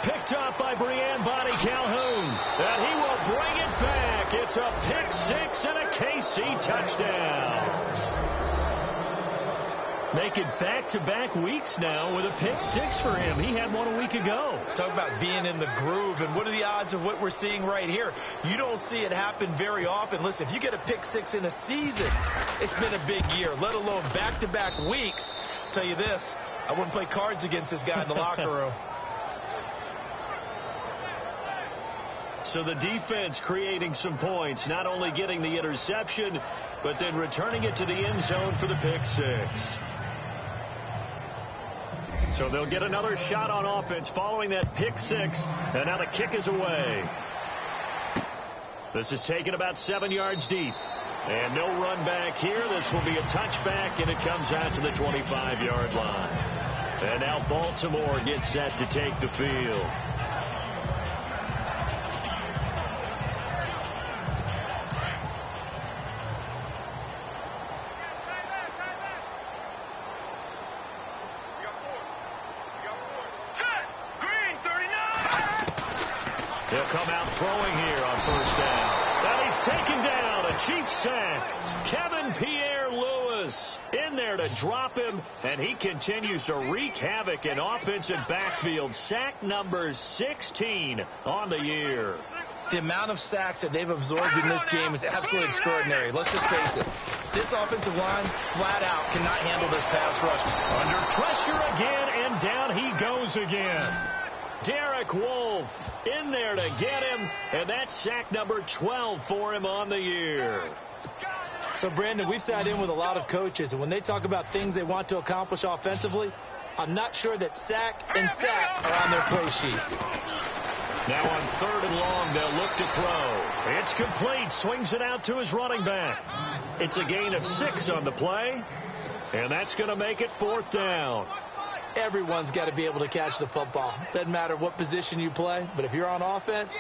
A: Picked up by Brianne Bonnie Calhoun. And he will bring it back. It's a pick six and a KC touchdown. Making back-to-back weeks now with a pick six for him. He had one a week ago.
B: Talk about being in the groove, and what are the odds of what we're seeing right here? You don't see it happen very often. Listen, if you get a pick six in a season, it's been a big year, let alone back-to-back weeks. I'll tell you this, I wouldn't play cards against this guy in the locker room.
A: So the defense creating some points, not only getting the interception, but then returning it to the end zone for the pick six. So they'll get another shot on offense following that pick six, and now the kick is away. This is taken about 7 yards deep. And no run back here. This will be a touchback, and it comes out to the 25-yard line. And now Baltimore gets set to take the field. He'll come out throwing here on first down. And he's taken down. A Chiefs sack. Kevin Pierre-Louis in there to drop him. And he continues to wreak havoc in offensive backfield. Sack number 16 on the year.
B: The amount of sacks that they've absorbed in this game is absolutely extraordinary. Let's just face it. This offensive line, flat out, cannot handle this pass rush.
A: Under pressure again, and down he goes again. Derek Wolfe in there to get him, and that's sack number 12 for him on the year.
B: So, Brandon, we've sat in with a lot of coaches, and when they talk about things they want to accomplish offensively, I'm not sure that sack and sack are on their play sheet.
A: Now on 3rd and long, they'll look to throw. It's complete. Swings it out to his running back. It's a gain of 6 on the play, and that's going to make it 4th down.
B: Everyone's got to be able to catch the football. Doesn't matter what position you play, but if you're on offense,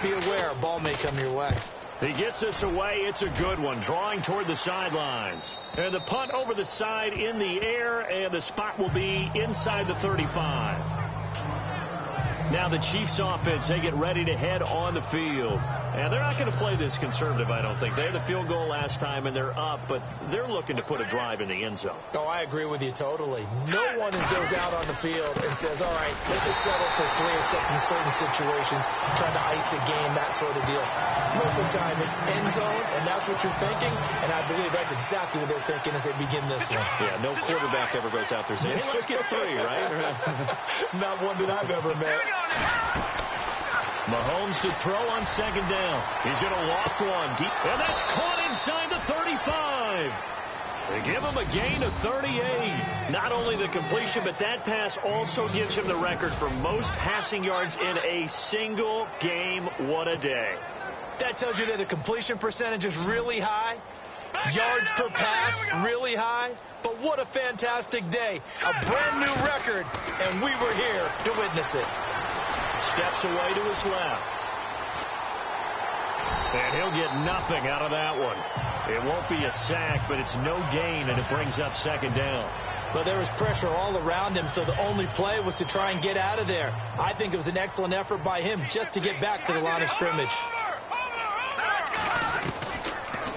B: be aware a ball may come your way.
A: He gets us away. It's a good one, drawing toward the sidelines. And the punt over the side in the air, and the spot will be inside the 35. Now the Chiefs offense, they get ready to head on the field. And they're not going to play this conservative, I don't think. They had the field goal last time, and they're up, but they're looking to put a drive in the end zone.
B: Oh, I agree with you totally. No one goes out on the field and says, all right, let's just settle for 3, except in certain situations, trying to ice a game, that sort of deal. Most of the time, it's end zone, and that's what you're thinking, and I believe that's exactly what they're thinking as they begin this one.
A: Yeah, no quarterback ever goes out there saying, hey, let's get 3, right?
B: Not one that I've ever met.
A: Mahomes to throw on 2nd down. He's going to loft one deep, and that's caught inside the 35. They give him a gain of 38. Not only the completion, but that pass also gives him the record for most passing yards in a single game. What a day.
B: That tells you that the completion percentage is really high. Yards per pass, really high. But what a fantastic day. A brand new record, and we were here to witness it.
A: Steps away to his left. And he'll get nothing out of that one. It won't be a sack, but it's no gain, and it brings up 2nd down.
B: But there was pressure all around him, so the only play was to try and get out of there. I think it was an excellent effort by him just to get back to the line of scrimmage.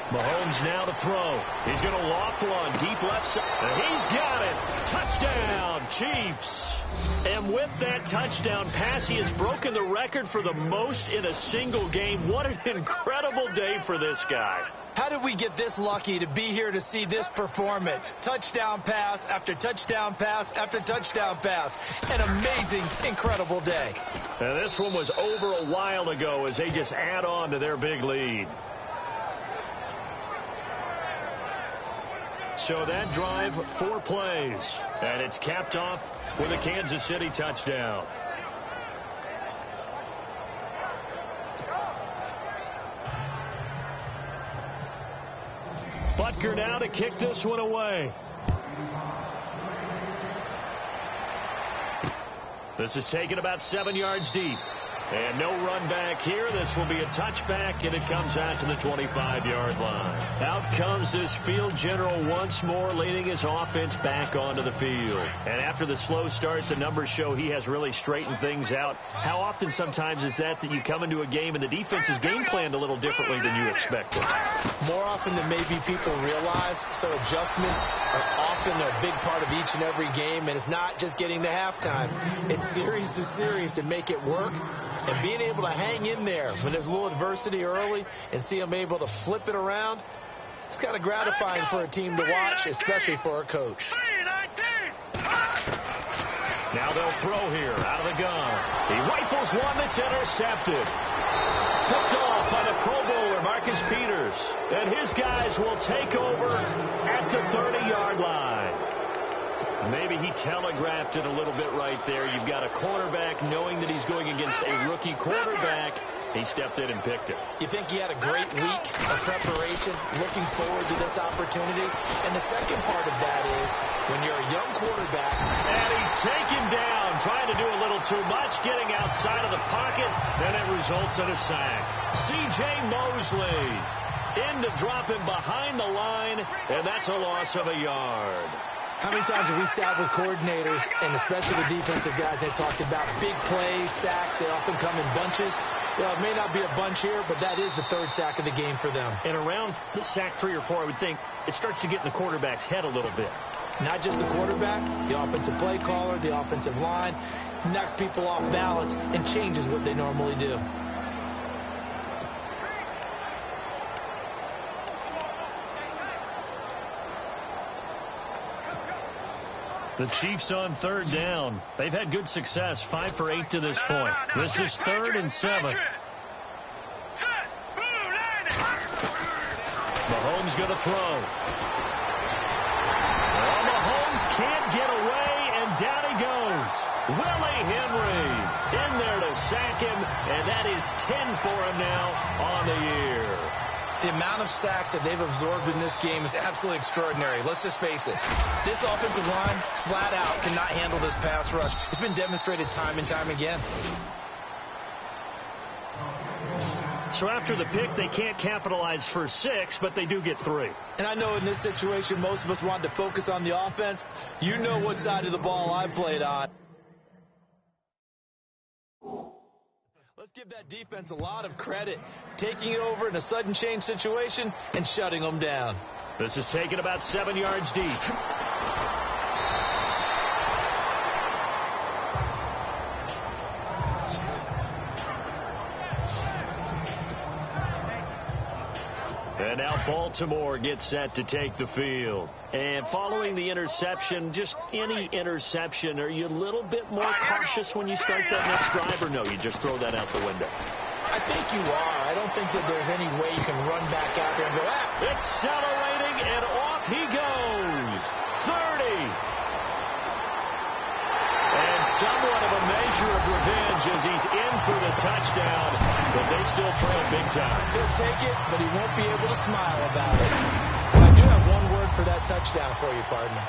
A: Mahomes now to throw. He's going to loft one deep left side. And he's got it. Touchdown, Chiefs. And with that touchdown pass, he has broken the record for the most in a single game. What an incredible day for this guy.
B: How did we get this lucky to be here to see this performance? Touchdown pass after touchdown pass after touchdown pass. An amazing, incredible day.
A: And this one was over a while ago as they just add on to their big lead. So that drive, 4 plays. And it's capped off with a Kansas City touchdown. Butker now to kick this one away. This is taken about 7 yards deep. And no run back here. This will be a touchback, and it comes out to the 25-yard line. Out comes this field general once more, leading his offense back onto the field. And after the slow start, the numbers show he has really straightened things out. How often sometimes is that you come into a game and the defense is game planned a little differently than you expected?
B: More often than maybe people realize. So adjustments are often a big part of each and every game, and it's not just getting to halftime. It's series to series to make it work. And being able to hang in there when there's a little adversity early and see them able to flip it around, it's kind of gratifying for a team to watch, especially for a coach.
A: Now they'll throw here out of the gun. He rifles one that's intercepted. Picked off by the Pro Bowler, Marcus Peters. And his guys will take over at the 30-yard line. Maybe he telegraphed it a little bit right there. You've got a cornerback knowing that he's going against a rookie quarterback. He stepped in and picked it.
B: You think he had a great week of preparation, looking forward to this opportunity. And the second part of that is when you're a young quarterback.
A: And he's taken down, trying to do a little too much, getting outside of the pocket, and it results in a sack. C.J. Mosley in to drop him behind the line, and that's a loss of a yard.
B: How many times have we sat with coordinators, and especially the defensive guys, they talked about big plays, sacks. They often come in bunches. Well, it may not be a bunch here, but that is the third sack of the game for them.
A: And around sack 3 or 4, I would think it starts to get in the quarterback's head a little bit.
B: Not just the quarterback, the offensive play caller, the offensive line, knocks people off balance and changes what they normally do.
A: The Chiefs on third down. They've had good success, 5 for 8 to this point. This is 3rd and 7. Mahomes going to throw. Well, Mahomes can't get away, and down he goes. Willie Henry in there to sack him, and that is 10 for him now on the year.
B: The amount of sacks that they've absorbed in this game is absolutely extraordinary. Let's just face it. This offensive line, flat out, cannot handle this pass rush. It's been demonstrated time and time again.
A: So after the pick, they can't capitalize for 6, but they do get 3.
B: And I know in this situation, most of us wanted to focus on the offense. You know what side of the ball I played on. Let's give that defense a lot of credit, taking it over in a sudden change situation and shutting them down.
A: This is taken about 7 yards deep. And now Baltimore gets set to take the field. And following the interception, just any interception, are you a little bit more cautious when you start that next drive, or no, you just throw that out the window?
B: I think you are. I don't think that there's any way you can run back out there and go,
A: Accelerating, and off he goes. 30. And somewhat of a measure of revenge as he's in for the touchdown, but they still trail big time.
B: He'll take it, but he won't be able to smile about it. But I do have one word for that touchdown for you, partner.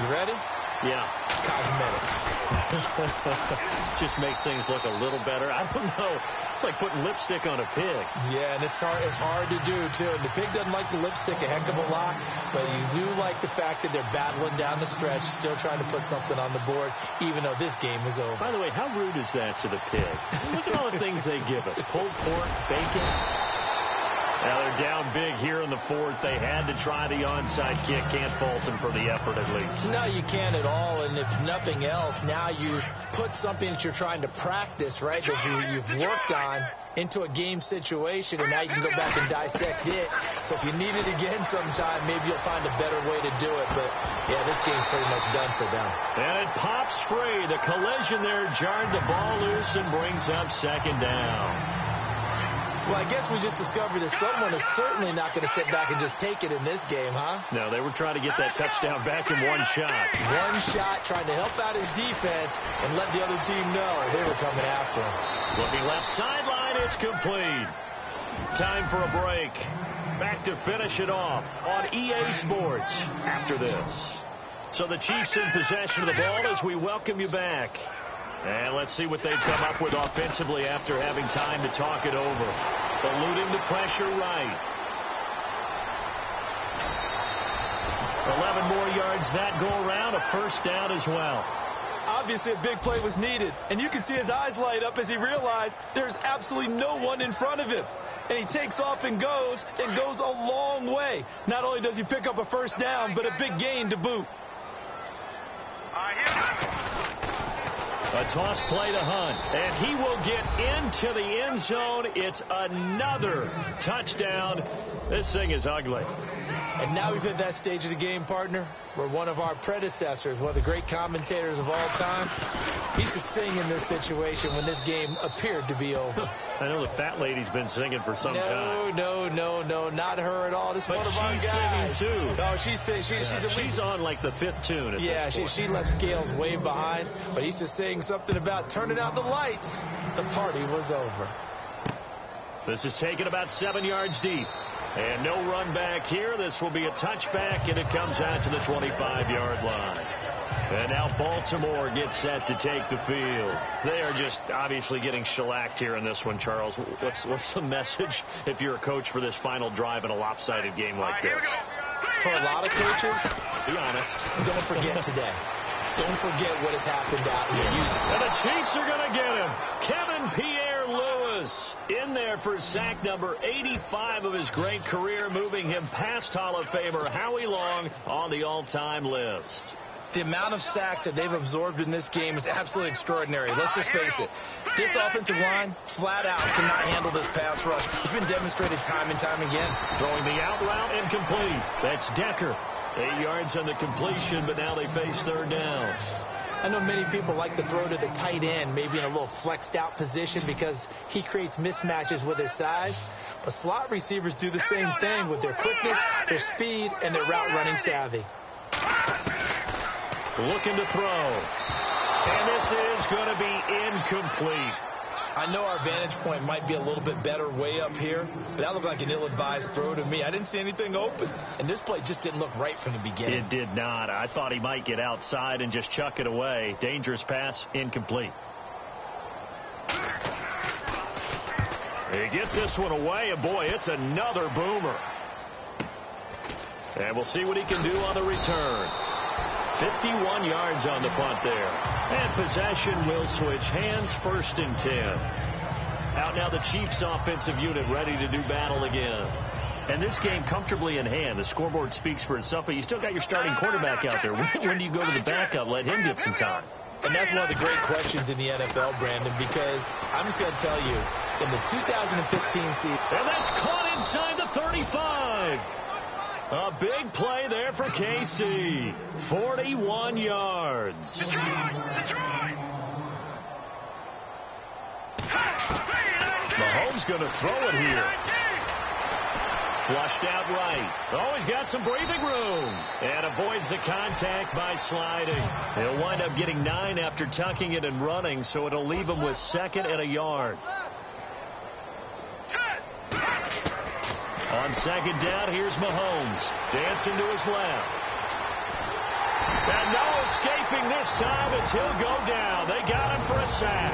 B: You ready?
A: Yeah.
B: Cosmetics.
A: Just makes things look a little better. I don't know. It's like putting lipstick on a pig.
B: Yeah, and it's hard to do, too. And the pig doesn't like the lipstick a heck of a lot, but you do like the fact that they're battling down the stretch, still trying to put something on the board, even though this game is over.
A: By the way, how rude is that to the pig? Look at all the things they give us. Pulled pork, bacon. Now they're down big here in the 4th. They had to try the onside kick. Can't fault them for the effort at least.
B: No, you can't at all. And if nothing else, now you've put something that you're trying to practice, right, that you've worked on into a game situation, and now you can go back and dissect it. So if you need it again sometime, maybe you'll find a better way to do it. But, yeah, this game's pretty much done for them.
A: And it pops free. The collision there jarred the ball loose and brings up 2nd down.
B: Well, I guess we just discovered that someone is certainly not going to sit back and just take it in this game, huh?
A: No, they were trying to get that touchdown back in one shot.
B: One shot, trying to help out his defense and let the other team know they were coming after him.
A: Looking left sideline, it's complete. Time for a break. Back to finish it off on EA Sports after this. So the Chiefs in possession of the ball as we welcome you back. And let's see what they've come up with offensively after having time to talk it over. Eluding the pressure right. 11 more yards that go around, a first down as well.
B: Obviously, a big play was needed, and you can see his eyes light up as he realized there's absolutely no one in front of him. And he takes off and goes a long way. Not only does he pick up a first down, but a big gain to boot.
A: A toss play to Hunt, and he will get into the end zone. It's another touchdown. This thing is ugly.
B: And now we've hit that stage of the game, partner, where one of our predecessors, one of the great commentators of all time, he used to sing in this situation when this game appeared to be over.
A: I know the fat lady's been singing for some time.
B: No, not her at all. This is one of our guys.
A: Singing too.
B: No, she's
A: on like the fifth tune at this point.
B: she left Scales way behind, but he used to sing something about turning out the lights. The party was over.
A: This is taken about 7 yards deep. And no run back here. This will be a touchback, and it comes out to the 25-yard line. And now Baltimore gets set to take the field. They are just obviously getting shellacked here in this one, Charles. What's the message if you're a coach for this final drive in a lopsided game like this?
B: For a lot of coaches,
A: be honest,
B: don't forget today. Don't forget what has happened out here.
A: And the Chiefs are going to get him. Kevin Pierre-Louis in there for sack number 85 of his great career, moving him past Hall of Famer Howie Long on the all-time list.
B: The amount of sacks that they've absorbed in this game is absolutely extraordinary. Let's just face it. This offensive line, flat out, cannot handle this pass rush. It's been demonstrated time and time again.
A: Throwing the out route incomplete. That's Decker. 8 yards on the completion, but now they face third down.
B: I know many people like to throw to the tight end, maybe in a little flexed out position because he creates mismatches with his size. But slot receivers do the same thing with their quickness, their speed, and their route running savvy.
A: Looking to throw. And this is going to be incomplete.
B: I know our vantage point might be a little bit better way up here, but that looked like an ill-advised throw to me. I didn't see anything open, and this play just didn't look right from the beginning.
A: It did not. I thought he might get outside and just chuck it away. Dangerous pass, incomplete. He gets this one away, and boy, it's another boomer. And we'll see what he can do on the return. 51 yards on the punt there. And possession will switch hands, 1st and 10. Out now the Chiefs offensive unit ready to do battle again. And this game comfortably in hand. The scoreboard speaks for itself, but you still got your starting quarterback out there. When do you go to the backup? Let him get some time.
B: And that's one of the great questions in the NFL, Brandon, because I'm just going to tell you, in the 2015 season.
A: And that's caught inside the 35. A big play there for KC. 41 yards. Mahomes going to throw it here. Flushed out right. Oh, he's got some breathing room. And avoids the contact by sliding. He'll wind up getting 9 after tucking it and running, so it'll leave him with 2nd and a yard. On 2nd down, here's Mahomes. Dancing to his left. And no escaping this time as he'll go down. They got him for a sack.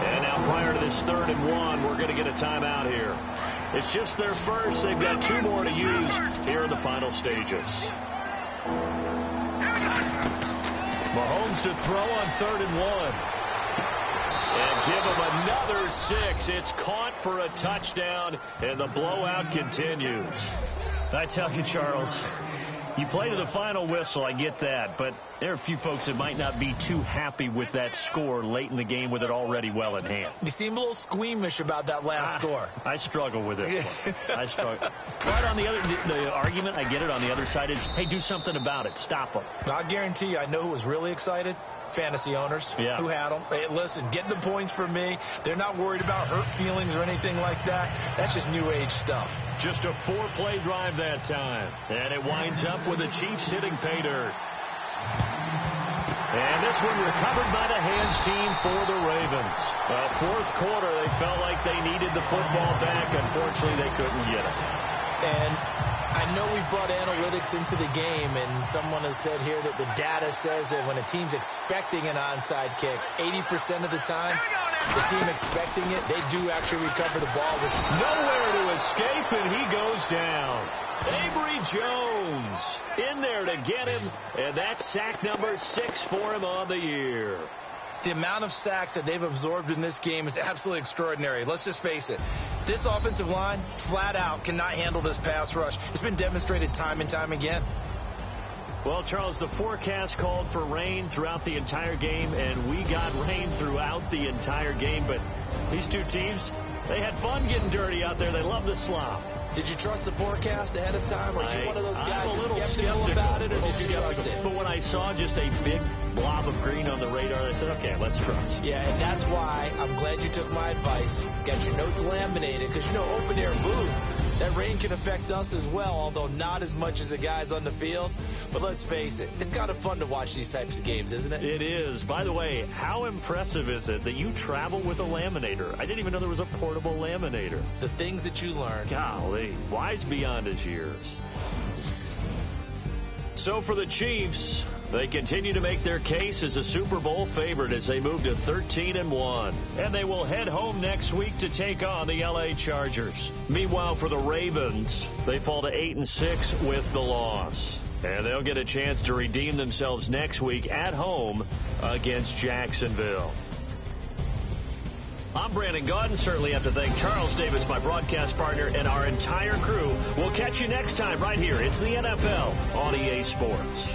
A: And now prior to this 3rd and 1, we're going to get a timeout here. It's just their first. They've got 2 more to use here in the final stages. Mahomes to throw on 3rd and 1. And give him another 6. It's caught for a touchdown, and the blowout continues. I tell you, Charles, you play to the final whistle, I get that, but there are a few folks that might not be too happy with that score late in the game with it already well in hand.
B: You seem a little squeamish about that last score.
A: I struggle with this one. I struggle. But on the argument, I get it, on the other side is, hey, do something about it. Stop them.
B: I guarantee you, I know who was really excited. fantasy owners who had them. Hey, listen, getting the points for me. They're not worried about hurt feelings or anything like that. That's just new age stuff.
A: Just a 4-play drive that time. And it winds up with the Chiefs hitting pay dirt. And this one recovered by the hands team for the Ravens. Fourth quarter, they felt like they needed the football back. Unfortunately, they couldn't get it.
B: And I know we brought analytics into the game, and someone has said here that the data says that when a team's expecting an onside kick, 80% of the time, the team expecting it, they do actually recover the ball with
A: nowhere to escape, and he goes down. Avery Jones in there to get him, and that's sack number 6 for him on the year.
B: The amount of sacks that they've absorbed in this game is absolutely extraordinary. Let's just face it. This offensive line, flat out, cannot handle this pass rush. It's been demonstrated time and time again.
A: Well, Charles, the forecast called for rain throughout the entire game, and we got rain throughout the entire game. But these two teams, they had fun getting dirty out there. They love the slop.
B: Did you trust the forecast ahead of time? Or are you one of those guys
A: I'm a little
B: skeptical about it, or did you trust it?
A: But when I saw just a big blob of green on the radar, I said, okay, let's trust.
B: Yeah, and that's why I'm glad you took my advice. Got your notes laminated, because, you know, open air booth, that rain can affect us as well, although not as much as the guys on the field. But let's face it, it's kind of fun to watch these types of games, isn't it?
A: It is. By the way, how impressive is it that you travel with a laminator? I didn't even know there was a portable laminator.
B: The things that you learn.
A: Golly, wise beyond his years. So for the Chiefs, they continue to make their case as a Super Bowl favorite as they move to 13-1. And they will head home next week to take on the LA Chargers. Meanwhile, for the Ravens, they fall to 8-6 with the loss. And they'll get a chance to redeem themselves next week at home against Jacksonville. I'm Brandon Gaudin. Certainly have to thank Charles Davis, my broadcast partner, and our entire crew. We'll catch you next time right here. It's the NFL on EA Sports.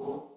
D: you